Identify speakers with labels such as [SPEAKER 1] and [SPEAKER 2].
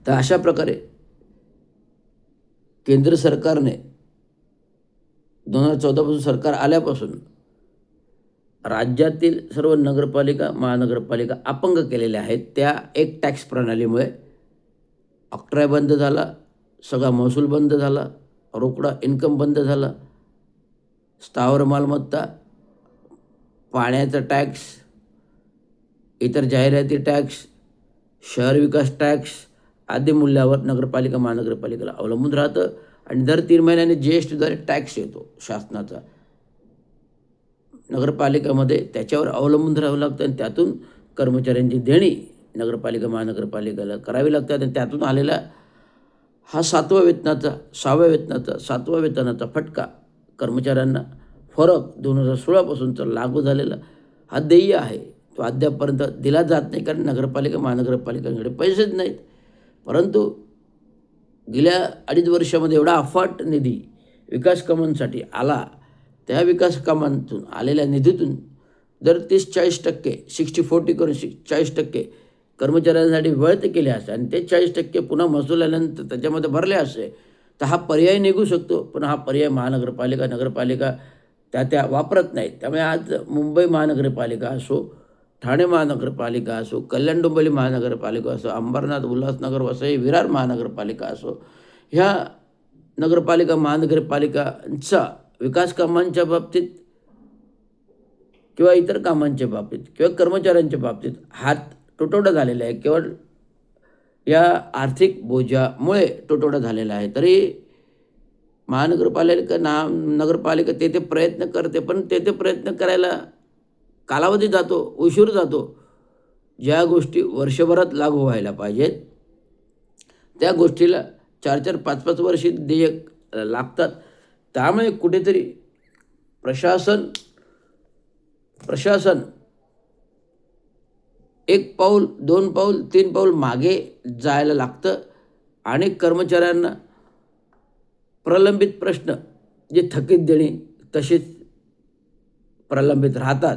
[SPEAKER 1] तर अशा प्रकारे केंद्र सरकारने 2014 पासून सरकार आल्यापासून राज्यातील सर्व नगरपालिका, महानगरपालिका अपंग केलेल्या आहेत. त्या एक टॅक्स प्रणालीमुळे ऑक्ट्रॉय बंद झाला, सगळा महसूल बंद झाला, रोकडा इन्कम बंद झाला, स्थावर मालमत्ता, पाण्याचा टॅक्स, इतर जाहिराती टॅक्स, शहर विकास टॅक्स आदी मूल्यावर नगरपालिका, महानगरपालिकेला अवलंबून राहतं आणि दर 3 महिन्याने GSTद्वारे टॅक्स येतो शासनाचा. नगरपालिकेमध्ये त्याच्यावर अवलंबून राहावं लागतं आणि त्यातून कर्मचाऱ्यांची देणी नगरपालिका, महानगरपालिकेला करावी लागतात आणि त्यातून आलेला हा 7व्या वेतनाचा, 6व्या वेतनाचा, 7व्या वेतनाचा फटका कर्मचाऱ्यांना फरक 2016 पासूनचा लागू झालेला हा देय आहे. तो अद्यापपर्यंत दिला जात नाही, कारण नगरपालिका, महानगरपालिकांकडे पैसेच नाहीत. परंतु गेल्या 2.5 वर्षामध्ये एवढा अफाट निधी विकास कामांसाठी आला. त्या विकास कामांतून आलेल्या निधीतून जर 30-40% 60-40 करून 40% कर्मचाऱ्यांसाठी वळत केले असते आणि ते 40% पुन्हा महसूल आल्यानंतर त्याच्यामध्ये भरले असते, तर हा पर्याय निघू शकतो. पण हा पर्याय महानगरपालिका, नगरपालिका त्या वापरत नाहीत. त्यामुळे आज मुंबई महानगरपालिका असो, ठाणे महानगरपालिका असो, कल्याण डोंबिवली महानगरपालिका असो, अंबरनाथ, उल्हासनगर, वसई, विरार महानगरपालिका असो, ह्या नगरपालिका, महानगरपालिकांचा विकास कामांच्या बाबतीत किंवा इतर कामांच्या बाबतीत किंवा कर्मचाऱ्यांच्या बाबतीत हात तुटवडा झालेला आहे. केवळ या आर्थिक बोजामुळे तुटवडा झालेला आहे. तरी महानगरपालिका, नगरपालिका ते प्रयत्न करते, पण ते प्रयत्न करायला कालावधी जातो, उशीर जातो. ज्या गोष्टी वर्षभरात लागू व्हायला पाहिजेत त्या गोष्टीला 4-4, 5-5 वर्षे देयक लागतात. त्यामुळे कुठेतरी प्रशासन 1 पाऊल, 2 पाऊल, 3 पाऊल मागे जायला लागतं आणि कर्मचाऱ्यांना प्रलंबित प्रश्न जे थकीत देणे तसेच प्रलंबित राहतात.